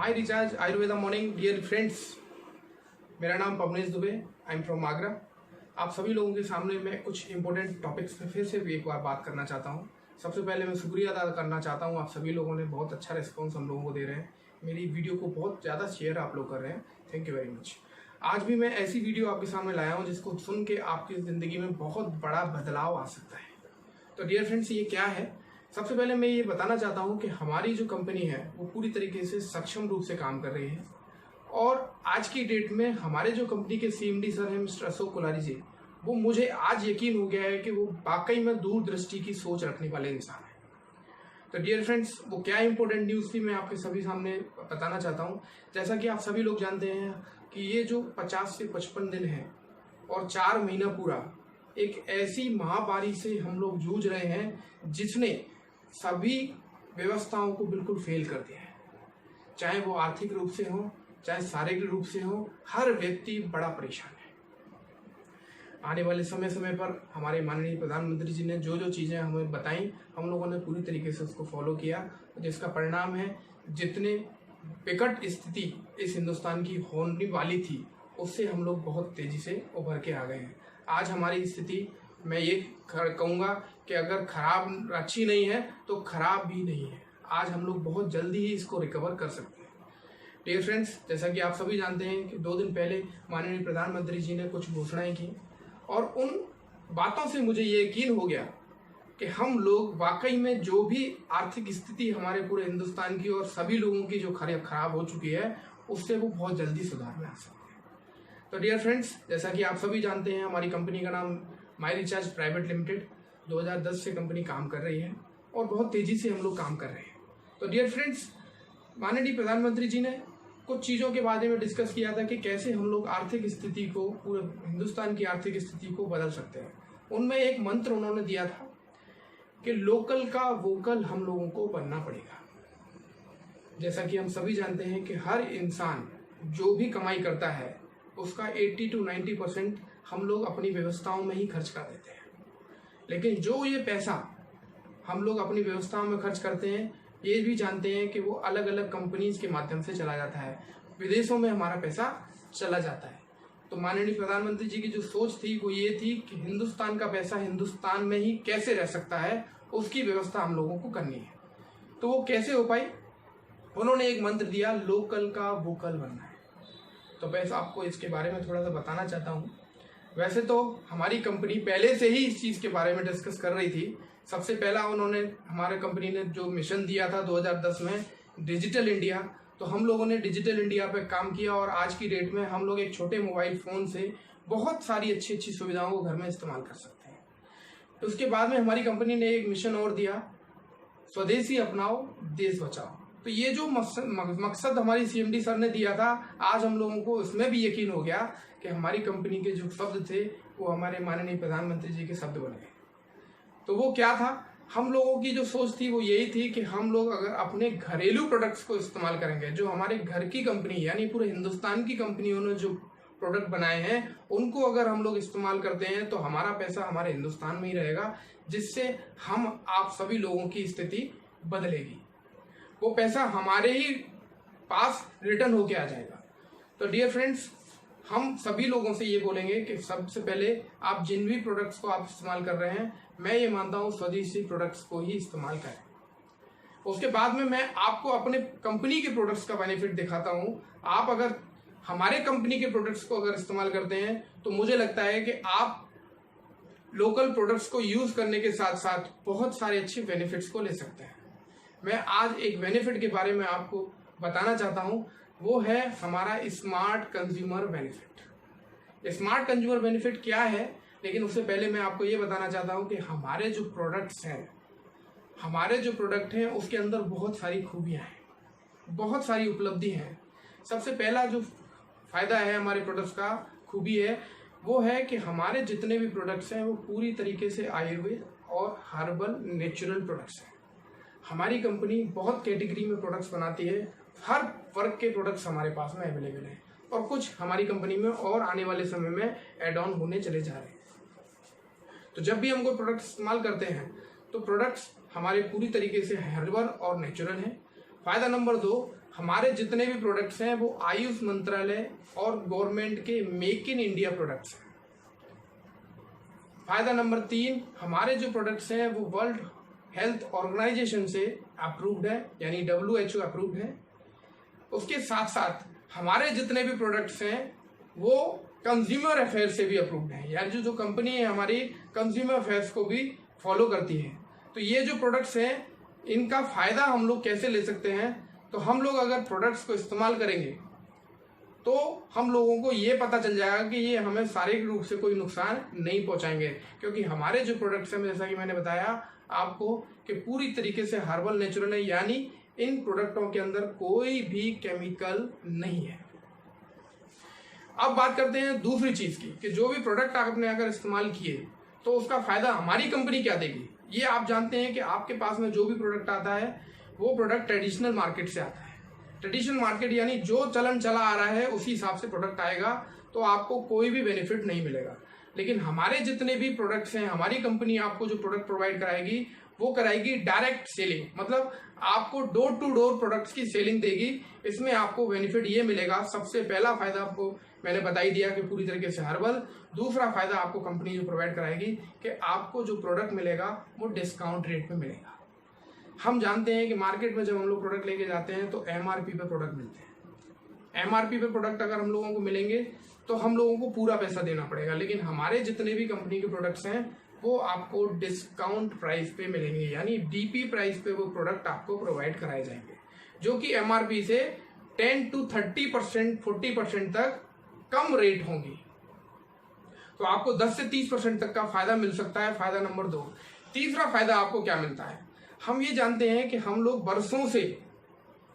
माई recharge Ayurveda morning dear friends. मेरा नाम Pavnesh Dubey, I am from Agra. आप सभी लोगों के सामने मैं कुछ इंपॉर्टेंट टॉपिक्स पे फिर से एक बार बात करना चाहता हूँ। सबसे पहले मैं शुक्रिया अदा करना चाहता हूँ, आप सभी लोगों ने बहुत अच्छा रिस्पॉन्स हम लोगों को दे रहे हैं। मेरी वीडियो को बहुत ज़्यादा शेयर आप लोग कर रहे हैं, थैंक यू वेरी मच। आज भी मैं ऐसी वीडियो आपके सामने लाया हूँ जिसको सुन के आपकी ज़िंदगी में बहुत बड़ा बदलाव आ सकता है। तो डियर फ्रेंड्स, ये क्या है? सबसे पहले मैं ये बताना चाहता हूँ कि हमारी जो कंपनी है वो पूरी तरीके से सक्षम रूप से काम कर रही है। और आज की डेट में हमारे जो कंपनी के CMD सर हैं मिस्टर अशोक कोलारी जी, वो मुझे आज यकीन हो गया है कि वो वाकई में दूरदृष्टि की सोच रखने वाले इंसान हैं। तो डियर फ्रेंड्स, वो क्या इंपॉर्टेंट न्यूज़ थी मैं आपके सभी सामने बताना चाहता हूँ। जैसा कि आप सभी लोग जानते हैं कि ये जो 50 से 55 दिन है और 4 महीना पूरा एक ऐसी महामारी से हम लोग जूझ रहे हैं जिसने सभी व्यवस्थाओं को बिल्कुल फेल कर दिया है। चाहे वो आर्थिक रूप से हो, चाहे शारीरिक रूप से हो, हर व्यक्ति बड़ा परेशान है। आने वाले समय पर हमारे माननीय प्रधानमंत्री जी ने जो जो चीज़ें हमें बताई, हम लोगों ने पूरी तरीके से उसको फॉलो किया, जिसका परिणाम है जितने विकट स्थिति इस हिंदुस्तान की होने वाली थी उससे हम लोग बहुत तेज़ी से उभर के आ गए हैं। आज हमारी स्थिति, मैं ये कहूँगा कि अगर खराब अच्छी नहीं है तो खराब भी नहीं है। आज हम लोग बहुत जल्दी ही इसको रिकवर कर सकते हैं। डियर फ्रेंड्स, जैसा कि आप सभी जानते हैं कि 2 दिन पहले माननीय प्रधानमंत्री जी ने कुछ घोषणाएं की और उन बातों से मुझे ये यकीन हो गया कि हम लोग वाकई में जो भी आर्थिक स्थिति हमारे पूरे हिंदुस्तान की और सभी लोगों की जो खराब हो चुकी है उससे वो बहुत जल्दी सुधार में आ सकते हैं। तो डियर फ्रेंड्स, जैसा कि आप सभी जानते हैं हमारी कंपनी का नाम माई रिचार्ज प्राइवेट लिमिटेड 2010 से कंपनी काम कर रही है और बहुत तेज़ी से हम लोग काम कर रहे हैं। तो डियर फ्रेंड्स, माननीय प्रधानमंत्री जी ने कुछ चीज़ों के बारे में डिस्कस किया था कि कैसे हम लोग आर्थिक स्थिति को, पूरे हिंदुस्तान की आर्थिक स्थिति को बदल सकते हैं। उनमें एक मंत्र उन्होंने दिया था कि लोकल का वोकल हम लोगों को बनना पड़ेगा। जैसा कि हम सभी जानते हैं कि हर इंसान जो भी कमाई करता है उसका 80 to 90% हम लोग अपनी व्यवस्थाओं में ही खर्च कर देते हैं। लेकिन जो ये पैसा हम लोग अपनी व्यवस्थाओं में खर्च करते हैं, ये भी जानते हैं कि वो अलग अलग कंपनीज के माध्यम से चला जाता है, विदेशों में हमारा पैसा चला जाता है। तो माननीय प्रधानमंत्री जी की जो सोच थी वो ये थी कि हिंदुस्तान का पैसा हिंदुस्तान में ही कैसे रह सकता है, उसकी व्यवस्था हम लोगों को करनी है। तो वो कैसे हो पाई? उन्होंने एक मंत्र दिया, लोकल का वोकल बनना है। तो बस आपको इसके बारे में थोड़ा सा बताना चाहता हूँ। वैसे तो हमारी कंपनी पहले से ही इस चीज़ के बारे में डिस्कस कर रही थी। सबसे पहला उन्होंने, हमारे कंपनी ने जो मिशन दिया था 2010 में, डिजिटल इंडिया, तो हम लोगों ने डिजिटल इंडिया पे काम किया और आज की डेट में हम लोग एक छोटे मोबाइल फ़ोन से बहुत सारी अच्छी अच्छी सुविधाओं को घर में इस्तेमाल कर सकते हैं। तो उसके बाद में हमारी कंपनी ने एक मिशन और दिया, स्वदेशी अपनाओ देश बचाओ। तो ये जो मकसद हमारी CMD सर ने दिया था, आज हम लोगों को इसमें भी यकीन हो गया कि हमारी कंपनी के जो शब्द थे वो हमारे माननीय प्रधानमंत्री जी के शब्द बन गए। तो वो क्या था? हम लोगों की जो सोच थी वो यही थी कि हम लोग अगर अपने घरेलू प्रोडक्ट्स को इस्तेमाल करेंगे, जो हमारे घर की कंपनी यानी पूरे हिंदुस्तान की कंपनियों ने जो प्रोडक्ट बनाए हैं उनको अगर हम लोग इस्तेमाल करते हैं तो हमारा पैसा हमारे हिंदुस्तान में ही रहेगा, जिससे आप सभी लोगों की स्थिति बदलेगी। वो पैसा हमारे ही पास रिटर्न होके आ जाएगा। तो डियर फ्रेंड्स, हम सभी लोगों से ये बोलेंगे कि सबसे पहले आप जिन भी प्रोडक्ट्स को आप इस्तेमाल कर रहे हैं, मैं ये मानता हूँ स्वदेशी प्रोडक्ट्स को ही इस्तेमाल करें। उसके बाद में मैं आपको अपने कंपनी के प्रोडक्ट्स का बेनिफिट दिखाता हूँ। आप अगर हमारे कंपनी के प्रोडक्ट्स को अगर इस्तेमाल करते हैं तो मुझे लगता है कि आप लोकल प्रोडक्ट्स को यूज़ करने के साथ साथ बहुत सारे अच्छे बेनिफिट्स को ले सकते हैं। मैं आज एक बेनिफिट के बारे में आपको बताना चाहता हूँ, वो है हमारा smart consumer benefit. Smart consumer benefit क्या है? लेकिन उससे पहले मैं आपको ये बताना चाहता हूँ कि हमारे जो प्रोडक्ट्स हैं उसके अंदर बहुत सारी खूबियाँ हैं, बहुत सारी उपलब्धि हैं। सबसे पहला जो फ़ायदा है हमारे प्रोडक्ट्स का, खूबी है, वो है कि हमारे जितने भी प्रोडक्ट्स हैं वो पूरी तरीके से आयुर्वेद और हर्बल नेचुरल प्रोडक्ट्स हैं। हमारी कंपनी बहुत कैटेगरी में प्रोडक्ट्स बनाती है, हर वर्ग के प्रोडक्ट्स हमारे पास में अवेलेबल हैं और कुछ हमारी कंपनी में और आने वाले समय में एड ऑन होने चले जा रहे हैं। तो जब भी हम कोई प्रोडक्ट इस्तेमाल करते हैं तो प्रोडक्ट्स हमारे पूरी तरीके से हर्बल और नेचुरल हैं। फायदा नंबर 2, हमारे जितने भी प्रोडक्ट्स हैं वो आयुष मंत्रालय और गवर्नमेंट के मेक इन इंडिया प्रोडक्ट्स हैं। फायदा नंबर 3, हमारे जो प्रोडक्ट्स हैं वो वर्ल्ड हेल्थ ऑर्गेनाइजेशन से अप्रूव्ड है, यानी WHO अप्रूव्ड है। उसके साथ साथ हमारे जितने भी प्रोडक्ट्स हैं वो कंज्यूमर अफेयर्स से भी अप्रूव्ड है, यानी जो कंपनी है हमारी कंज्यूमर अफेयर्स को भी फॉलो करती है। तो ये जो प्रोडक्ट्स हैं इनका फायदा हम लोग कैसे ले सकते हैं, तो हम लोग अगर प्रोडक्ट्स को इस्तेमाल करेंगे तो हम लोगों को ये पता चल जाएगा कि ये हमें शारीरिक रूप से कोई नुकसान नहीं पहुंचाएंगे, क्योंकि हमारे जो प्रोडक्ट्स हैं जैसा कि मैंने बताया आपको कि पूरी तरीके से हर्बल नेचुरल है, यानी इन प्रोडक्टों के अंदर कोई भी केमिकल नहीं है। अब बात करते हैं दूसरी चीज की कि जो भी प्रोडक्ट आपने अगर इस्तेमाल किए तो उसका फायदा हमारी कंपनी क्या देगी। ये आप जानते हैं कि आपके पास में जो भी प्रोडक्ट आता है वो प्रोडक्ट ट्रेडिशनल मार्केट से आता है। ट्रेडिशनल मार्केट यानी जो चलन चला आ रहा है उसी हिसाब से प्रोडक्ट आएगा, तो आपको कोई भी बेनिफिट नहीं मिलेगा। लेकिन हमारे जितने भी प्रोडक्ट्स हैं, हमारी कंपनी आपको जो प्रोडक्ट प्रोवाइड कराएगी वो कराएगी डायरेक्ट सेलिंग, मतलब आपको डोर टू डोर प्रोडक्ट्स की सेलिंग देगी। इसमें आपको बेनिफिट ये मिलेगा, सबसे पहला फायदा आपको मैंने बता ही दिया कि पूरी तरीके से हर्बल। दूसरा फायदा आपको कंपनी जो प्रोवाइड कराएगी कि आपको जो प्रोडक्ट मिलेगा वो डिस्काउंट रेट पे मिलेगा। हम जानते हैं कि मार्केट में जब हम लोग प्रोडक्ट लेके जाते हैं तो MRP पे प्रोडक्ट मिलते हैं। MRP पे प्रोडक्ट अगर हम लोगों को मिलेंगे तो हम लोगों को पूरा पैसा देना पड़ेगा, लेकिन हमारे जितने भी कंपनी के प्रोडक्ट्स हैं वो आपको डिस्काउंट प्राइस पे मिलेंगे, यानी DP प्राइस पे वो प्रोडक्ट आपको प्रोवाइड कराए जाएंगे, जो कि MRP से 10 to 30%, 40% तक कम रेट होंगी। तो आपको 10 से 30% तक का फायदा मिल सकता है। फायदा नंबर 2। तीसरा फायदा आपको क्या मिलता है, हम ये जानते हैं कि हम लोग बरसों से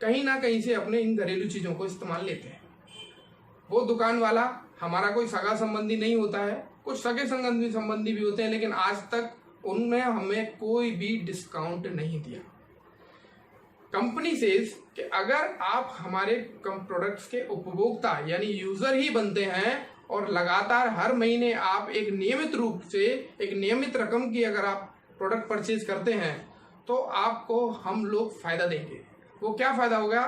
कहीं ना कहीं से अपने इन घरेलू चीजों को इस्तेमाल लेते हैं। वो दुकान वाला हमारा कोई सगा संबंधी नहीं होता है, कुछ सगे संबंधी भी होते हैं, लेकिन आज तक उन्होंने हमें कोई भी डिस्काउंट नहीं दिया। कंपनी सेज कि अगर आप हमारे प्रोडक्ट्स के उपभोक्ता यानी यूजर ही बनते हैं और लगातार हर महीने आप एक नियमित रूप से एक नियमित रकम की अगर आप प्रोडक्ट परचेज करते हैं तो आपको हम लोग फायदा देंगे। वो क्या फायदा होगा,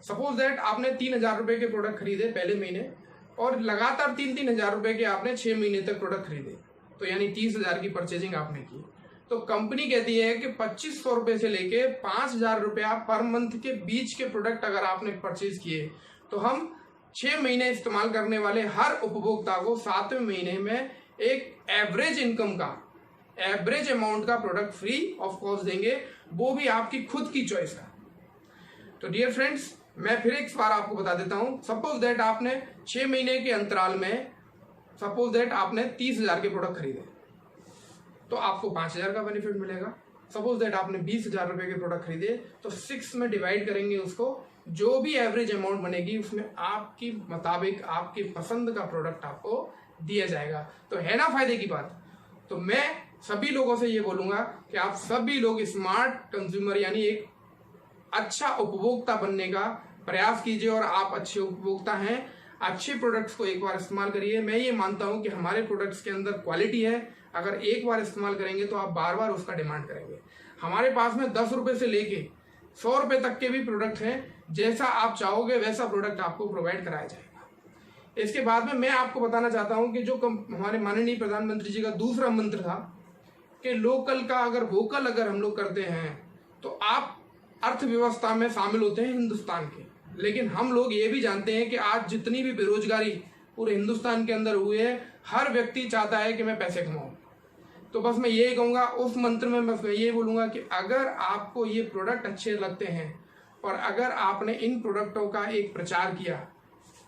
सपोज दैट आपने 3,000 रुपए के प्रोडक्ट खरीदे पहले महीने और लगातार 3-3 हज़ार रुपए के आपने 6 महीने तक प्रोडक्ट खरीदे, तो यानी 30,000 की परचेजिंग आपने की। तो कंपनी कहती है कि 2,500 रुपए से लेके 5,000 रुपया पर मंथ के बीच के प्रोडक्ट अगर आपने परचेज किए तो हम 6 महीने इस्तेमाल करने वाले हर उपभोक्ता को 7वें महीने में एक एवरेज इनकम का एवरेज अमाउंट का प्रोडक्ट फ्री ऑफ कॉस्ट देंगे, वो भी आपकी खुद की चॉइस का। तो डियर फ्रेंड्स, मैं फिर एक बार आपको बता देता हूं, सपोज दैट आपने 6 महीने के अंतराल में सपोज दैट आपने 30,000 के प्रोडक्ट खरीदे तो आपको 5,000 का बेनिफिट मिलेगा। सपोज दैट आपने 20,000 रुपए के प्रोडक्ट खरीदे तो 6 में डिवाइड करेंगे उसको, जो भी एवरेज अमाउंट बनेगी उसमें आपकी मुताबिक आपकी पसंद का प्रोडक्ट आपको दिया जाएगा। तो है ना फायदे की बात। तो मैं सभी लोगों से ये बोलूंगा कि आप सभी लोग स्मार्ट कंज्यूमर यानी एक अच्छा उपभोक्ता बनने का प्रयास कीजिए और आप अच्छे उपभोक्ता हैं। अच्छे प्रोडक्ट्स को एक बार इस्तेमाल करिए। मैं ये मानता हूं कि हमारे प्रोडक्ट्स के अंदर क्वालिटी है, अगर एक बार इस्तेमाल करेंगे तो आप बार बार उसका डिमांड करेंगे। हमारे पास में 10 रुपए से लेके 100 रुपए तक के भी प्रोडक्ट हैं, जैसा आप चाहोगे वैसा प्रोडक्ट आपको प्रोवाइड कराया जाएगा। इसके बाद में मैं आपको बताना चाहता हूं कि जो हमारे माननीय प्रधानमंत्री जी का दूसरा मंत्र था कि लोकल का अगर वोकल अगर हम लोग करते हैं तो आप अर्थव्यवस्था में शामिल होते हैं हिंदुस्तान के। लेकिन हम लोग ये भी जानते हैं कि आज जितनी भी बेरोजगारी पूरे हिंदुस्तान के अंदर हुई है, हर व्यक्ति चाहता है कि मैं पैसे कमाऊं। तो बस मैं ये कहूंगा उस मंत्र में बस मैं ये बोलूंगा कि अगर आपको ये प्रोडक्ट अच्छे लगते हैं और अगर आपने इन प्रोडक्टों का एक प्रचार किया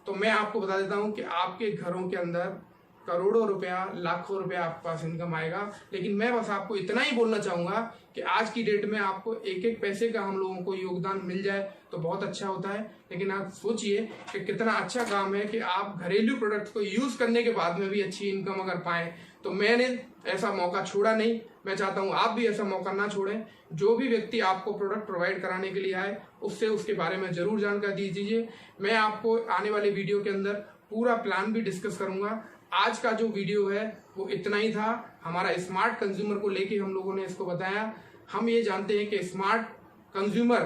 तो मैं आपको बता देता हूं कि आपके घरों के अंदर करोड़ों रुपया लाखों रुपया आपके पास इनकम आएगा। लेकिन मैं बस आपको इतना ही बोलना चाहूंगा कि आज की डेट में आपको एक एक पैसे का हम लोगों को योगदान मिल जाए तो बहुत अच्छा होता है। लेकिन आप सोचिए कि कितना अच्छा काम है कि आप घरेलू प्रोडक्ट्स को यूज करने के बाद में भी अच्छी इनकम अगर पाए। तो मैंने ऐसा मौका छोड़ा नहीं, मैं चाहता हूं आप भी ऐसा मौका ना छोड़ें। जो भी व्यक्ति आपको प्रोडक्ट प्रोवाइड कराने के लिए आए उससे उसके बारे में जरूर जानकारी दीजिए। मैं आपको आने वाले वीडियो के अंदर पूरा प्लान भी डिस्कस करूंगा। आज का जो वीडियो है वो इतना ही था। हमारा स्मार्ट कंज्यूमर को लेके हम लोगों ने इसको बताया। हम ये जानते हैं कि स्मार्ट कंज्यूमर,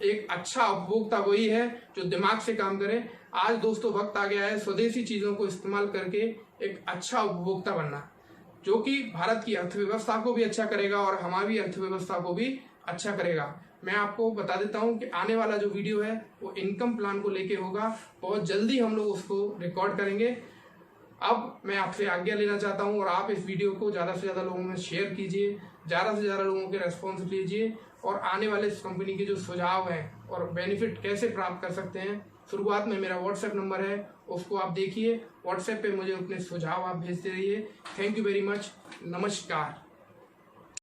एक अच्छा उपभोक्ता वही है जो दिमाग से काम करे। आज दोस्तों वक्त आ गया है स्वदेशी चीज़ों को इस्तेमाल करके एक अच्छा उपभोक्ता बनना, जो कि भारत की अर्थव्यवस्था को भी अच्छा करेगा और हमारी अर्थव्यवस्था को भी अच्छा करेगा। मैं आपको बता देता हूं कि आने वाला जो वीडियो है वो इनकम प्लान को लेके होगा, बहुत जल्दी हम लोग उसको रिकॉर्ड करेंगे। अब मैं आपसे आज्ञा लेना चाहता हूं और आप इस वीडियो को ज़्यादा से ज़्यादा लोगों में शेयर कीजिए, ज़्यादा से ज़्यादा लोगों के रेस्पॉन्स लीजिए और आने वाले इस कंपनी के जो सुझाव हैं और बेनिफिट कैसे प्राप्त कर सकते हैं, शुरुआत में मेरा व्हाट्सएप नंबर है, उसको आप देखिए। व्हाट्सएप पे मुझे अपने सुझाव आप भेजते रहिए। Thank you very much. नमस्कार।